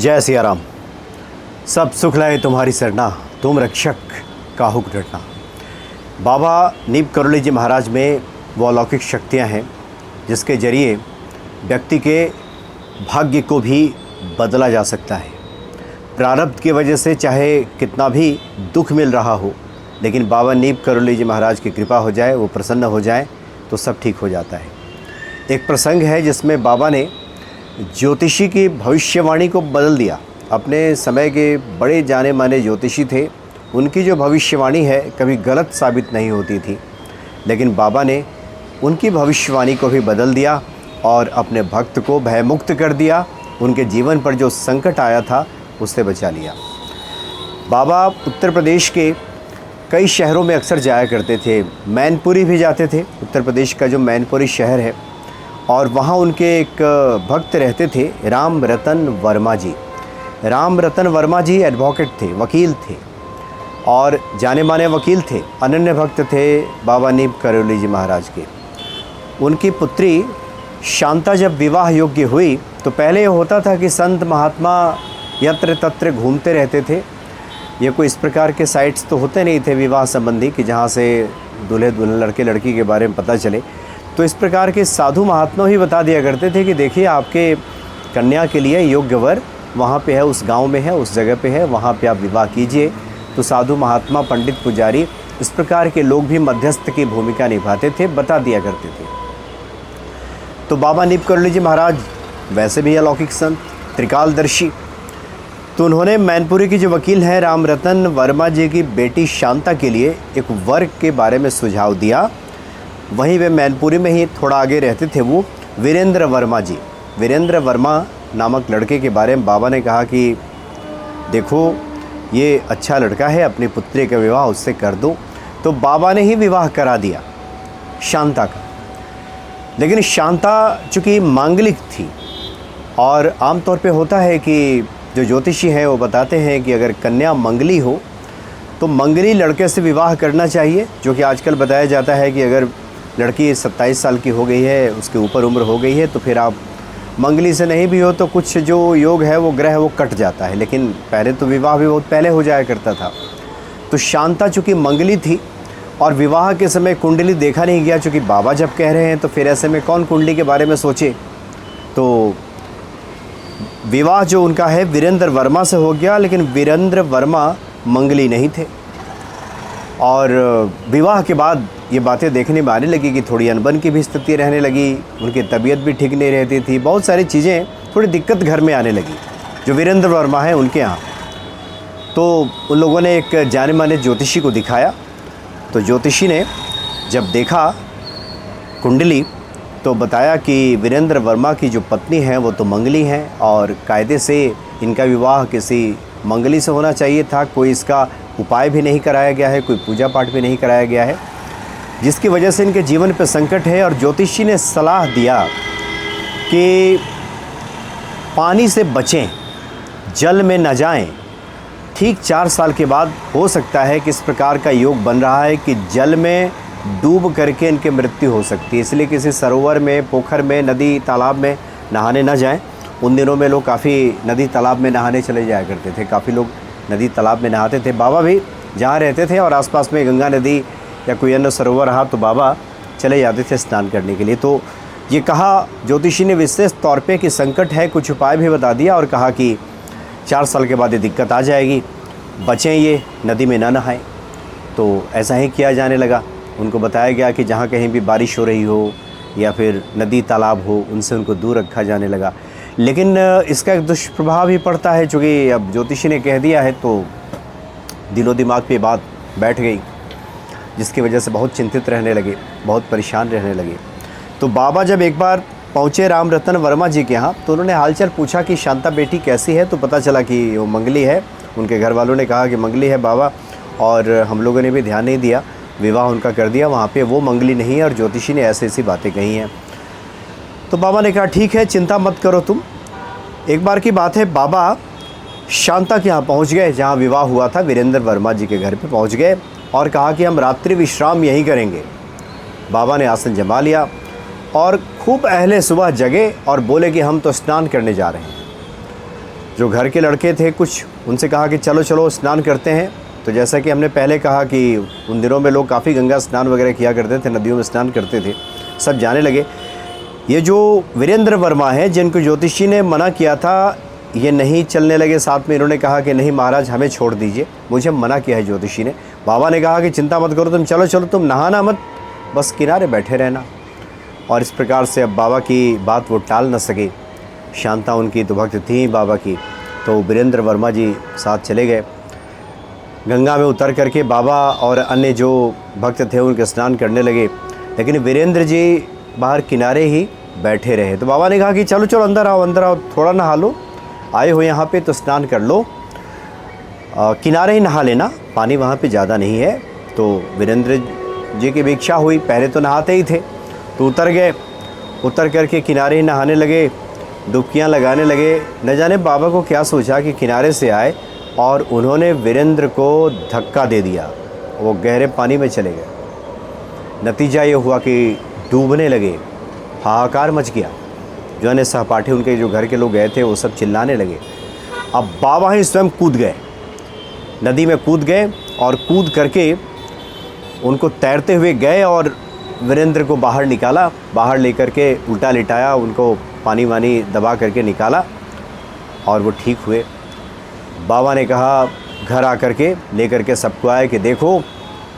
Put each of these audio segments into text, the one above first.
जय सिया राम। सब सुख लाए तुम्हारी सरना, तुम रक्षक काहुक डरना। बाबा नीम करोली जी महाराज में वो अलौकिक शक्तियाँ हैं जिसके जरिए व्यक्ति के भाग्य को भी बदला जा सकता है। प्रारब्ध की वजह से चाहे कितना भी दुख मिल रहा हो, लेकिन बाबा नीम करोली जी महाराज की कृपा हो जाए, वो प्रसन्न हो जाए तो सब ठीक हो जाता है। एक प्रसंग है जिसमें बाबा ने ज्योतिषी की भविष्यवाणी को बदल दिया। अपने समय के बड़े जाने माने ज्योतिषी थे, उनकी जो भविष्यवाणी है कभी गलत साबित नहीं होती थी, लेकिन बाबा ने उनकी भविष्यवाणी को भी बदल दिया और अपने भक्त को भयमुक्त कर दिया। उनके जीवन पर जो संकट आया था उससे बचा लिया। बाबा उत्तर प्रदेश के कई शहरों में अक्सर जाया करते थे। मैनपुरी भी जाते थे, उत्तर प्रदेश का जो मैनपुरी शहर है, और वहाँ उनके एक भक्त रहते थे, राम रतन वर्मा जी। राम रतन वर्मा जी एडवोकेट थे, वकील थे और जाने माने वकील थे, अनन्य भक्त थे बाबा नीम करोली जी महाराज के। उनकी पुत्री शांता जब विवाह योग्य हुई तो पहले ये होता था कि संत महात्मा यत्र तत्र घूमते रहते थे। ये कोई इस प्रकार के साइट्स तो होते नहीं थे विवाह संबंधी कि जहाँ से दूल्हे दुल्हन लड़के लड़की के बारे में पता चले। तो इस प्रकार के साधु महात्मा ही बता दिया करते थे कि देखिए आपके कन्या के लिए योग्य वर वहाँ पे है, उस गांव में है, उस जगह पे है, वहाँ पे आप विवाह कीजिए। तो साधु महात्मा, पंडित, पुजारी, इस प्रकार के लोग भी मध्यस्थ की भूमिका निभाते थे, बता दिया करते थे। तो बाबा नीम करोली जी महाराज वैसे भी अलौकिक संत, त्रिकालदर्शी। तो उन्होंने मैनपुरी की जो वकील हैं राम रतन वर्मा जी की बेटी शांता के लिए एक वर के बारे में सुझाव दिया। वहीं वे मैनपुरी में ही थोड़ा आगे रहते थे, वो वीरेंद्र वर्मा जी। वीरेंद्र वर्मा नामक लड़के के बारे में बाबा ने कहा कि देखो ये अच्छा लड़का है, अपनी पुत्री का विवाह उससे कर दो। तो बाबा ने ही विवाह करा दिया शांता का। लेकिन शांता चूँकि मांगलिक थी, और आमतौर पे होता है कि जो ज्योतिषी हैं वो बताते हैं कि अगर कन्या मंगली हो तो मंगली लड़के से विवाह करना चाहिए। जो कि आजकल बताया जाता है कि अगर लड़की 27 साल की हो गई है, उसके ऊपर उम्र हो गई है, तो फिर आप मंगली से नहीं भी हो तो कुछ जो योग है वो ग्रह वो कट जाता है। लेकिन पहले तो विवाह भी बहुत पहले हो जाया करता था। तो शांता चूँकि मंगली थी और विवाह के समय कुंडली देखा नहीं गया, चूँकि बाबा जब कह रहे हैं तो फिर ऐसे में कौन कुंडली के बारे में सोचे। तो विवाह जो उनका है वीरेंद्र वर्मा से हो गया, लेकिन वीरेंद्र वर्मा मंगली नहीं थे। और विवाह के बाद ये बातें देखने में आने लगी कि थोड़ी अनबन की भी स्थिति रहने लगी, उनकी तबीयत भी ठीक नहीं रहती थी, बहुत सारी चीज़ें थोड़ी दिक्कत घर में आने लगी जो वीरेंद्र वर्मा है उनके यहाँ। तो उन लोगों ने एक जाने माने ज्योतिषी को दिखाया। तो ज्योतिषी ने जब देखा कुंडली तो बताया कि वीरेंद्र वर्मा की जो पत्नी है वो तो मंगली हैं और कायदे से इनका विवाह किसी मंगली से होना चाहिए था। कोई इसका उपाय भी नहीं कराया गया है, कोई पूजा पाठ भी नहीं कराया गया है, जिसकी वजह से इनके जीवन पे संकट है। और ज्योतिषी ने सलाह दिया कि पानी से बचें, जल में न जाएं। ठीक 4 साल के बाद हो सकता है कि इस प्रकार का योग बन रहा है कि जल में डूब करके इनकी मृत्यु हो सकती है। इसलिए किसी सरोवर में, पोखर में, नदी तालाब में नहाने न जाएं। उन दिनों में लोग काफ़ी नदी तालाब में नहाने चले जाया करते थे, काफ़ी लोग नदी तालाब में नहाते थे। बाबा भी जहाँ रहते थे और आसपास में गंगा नदी या कोई अन्य सरोवर रहा तो बाबा चले जाते थे स्नान करने के लिए। तो ये कहा ज्योतिषी ने विशेष तौर पे कि संकट है, कुछ उपाय भी बता दिया और कहा कि 4 साल के बाद ये दिक्कत आ जाएगी, बचें, ये नदी में ना नहाएं। तो ऐसा ही किया जाने लगा। उनको बताया गया कि जहाँ कहीं भी बारिश हो रही हो या फिर नदी तालाब हो, उनसे उनको दूर रखा जाने लगा। लेकिन इसका एक दुष्प्रभाव भी पड़ता है, चूँकि अब ज्योतिषी ने कह दिया है तो दिलो दिमाग पे बात बैठ गई, जिसकी वजह से बहुत चिंतित रहने लगे, बहुत परेशान रहने लगे। तो बाबा जब एक बार पहुँचे राम रतन वर्मा जी के यहाँ तो उन्होंने हालचाल पूछा कि शांता बेटी कैसी है। तो पता चला कि वो मंगली है। उनके घर वालों ने कहा कि मंगली है बाबा, और हम लोगों ने भी ध्यान नहीं दिया, विवाह उनका कर दिया, वहाँ पे वो मंगली नहीं है और ज्योतिषी ने ऐसी ऐसी बातें कही हैं। तो बाबा ने कहा ठीक है, चिंता मत करो तुम। एक बार की बात है, बाबा शांता के यहाँ पहुँच गए, जहाँ विवाह हुआ था वीरेंद्र वर्मा जी के घर पे पहुँच गए और कहा कि हम रात्रि विश्राम यहीं करेंगे। बाबा ने आसन जमा लिया और खूब अहले सुबह जगे और बोले कि हम तो स्नान करने जा रहे हैं। जो घर के लड़के थे कुछ, उनसे कहा कि चलो चलो स्नान करते हैं। तो जैसा कि हमने पहले कहा कि उन दिनों में लोग काफ़ी गंगा स्नान वगैरह किया करते थे, नदियों में स्नान करते थे, सब जाने लगे। ये जो वीरेंद्र वर्मा हैं, जिनको ज्योतिषी ने मना किया था, ये नहीं चलने लगे साथ में। इन्होंने कहा कि नहीं महाराज, हमें छोड़ दीजिए, मुझे मना किया है ज्योतिषी ने। बाबा ने कहा कि चिंता मत करो, तुम चलो चलो, तुम नहाना मत, बस किनारे बैठे रहना। और इस प्रकार से अब बाबा की बात वो टाल न सके। शांता उनकी तो भक्त थी बाबा की, तो वीरेंद्र वर्मा जी साथ चले गए। गंगा में उतर करके बाबा और अन्य जो भक्त थे उनके स्नान करने लगे, लेकिन वीरेंद्र जी बाहर किनारे ही बैठे रहे। तो बाबा ने कहा कि चलो चलो अंदर आओ, अंदर आओ, थोड़ा नहा लो, आए हो यहाँ पे तो स्नान कर लो, किनारे ही नहा लेना, पानी वहाँ पे ज़्यादा नहीं है। तो वीरेंद्र जी की भी इच्छा हुई, पहले तो नहाते ही थे, तो उतर गए। उतर करके किनारे ही नहाने लगे, डुबकियाँ लगाने लगे। न जाने बाबा को क्या सोचा कि किनारे से आए और उन्होंने वीरेंद्र को धक्का दे दिया, वो गहरे पानी में चले गए। नतीजा ये हुआ कि डूबने लगे, हाहाकार मच गया। जो अन्य सहपाठी उनके जो घर के लोग गए थे वो सब चिल्लाने लगे। अब बाबा ही स्वयं कूद गए, नदी में कूद गए और कूद करके उनको तैरते हुए गए और वीरेंद्र को बाहर निकाला। बाहर लेकर के उल्टा लिटाया, उनको पानी वानी दबा करके निकाला और वो ठीक हुए। बाबा ने कहा घर आकर के लेकर के सबको आए कि देखो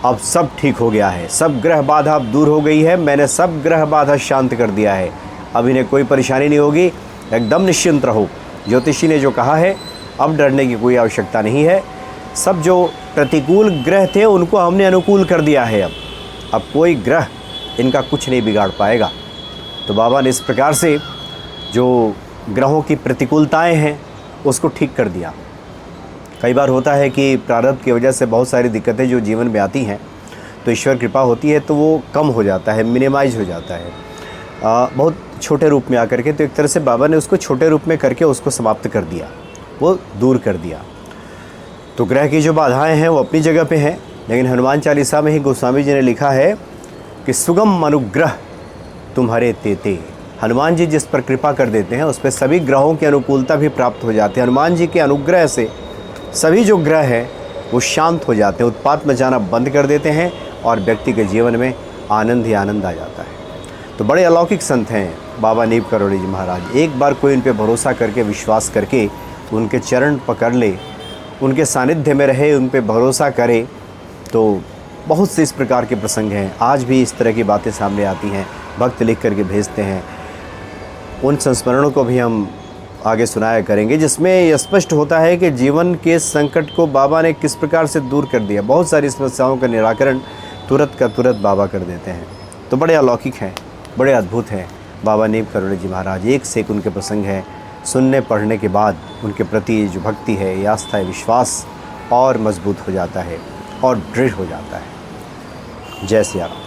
अब सब ठीक हो गया है, सब ग्रह बाधा अब दूर हो गई है, मैंने सब ग्रह बाधा शांत कर दिया है, अब इन्हें कोई परेशानी नहीं होगी, एकदम निश्चिंत रहो। ज्योतिषी ने जो कहा है अब डरने की कोई आवश्यकता नहीं है। सब जो प्रतिकूल ग्रह थे उनको हमने अनुकूल कर दिया है, अब कोई ग्रह इनका कुछ नहीं बिगाड़ पाएगा। तो बाबा ने इस प्रकार से जो ग्रहों की प्रतिकूलताएं हैं उसको ठीक कर दिया। कई बार होता है कि प्रारब्ध की वजह से बहुत सारी दिक्कतें जो जीवन में आती हैं, तो ईश्वर कृपा होती है तो वो कम हो जाता है, मिनिमाइज हो जाता है बहुत छोटे रूप में आकर के। तो एक तरह से बाबा ने उसको छोटे रूप में करके उसको समाप्त कर दिया, वो दूर कर दिया। तो ग्रह की जो बाधाएं हैं वो अपनी जगह पे हैं, लेकिन हनुमान चालीसा में ही गोस्वामी जी ने लिखा है कि सुगम अनुग्रह तुम्हारे तेते। हनुमान जी जिस पर कृपा कर देते हैं उस पर सभी ग्रहों की अनुकूलता भी प्राप्त हो जाती है। हनुमान जी के अनुग्रह से सभी जो ग्रह हैं वो शांत हो जाते हैं, उत्पात मचाना बंद कर देते हैं और व्यक्ति के जीवन में आनंद ही आनंद आ जाता है। तो बड़े अलौकिक संत हैं बाबा नीम करोली जी महाराज। एक बार कोई उन पर भरोसा करके, विश्वास करके उनके चरण पकड़ ले, उनके सानिध्य में रहे, उन पर भरोसा करे, तो बहुत से इस प्रकार के प्रसंग हैं। आज भी इस तरह की बातें सामने आती हैं, भक्त लिख करके भेजते हैं। उन संस्मरणों को भी हम आगे सुनाया करेंगे, जिसमें यह स्पष्ट होता है कि जीवन के संकट को बाबा ने किस प्रकार से दूर कर दिया। बहुत सारी समस्याओं का निराकरण तुरंत का तुरंत बाबा कर देते हैं। तो बड़े अलौकिक हैं, बड़े अद्भुत हैं बाबा नीम करोली जी महाराज। एक से एक उनके प्रसंग हैं, सुनने पढ़ने के बाद उनके प्रति जो भक्ति है, ये आस्था है, विश्वास और मजबूत हो जाता है और दृढ़ हो जाता है। जय सिया राम।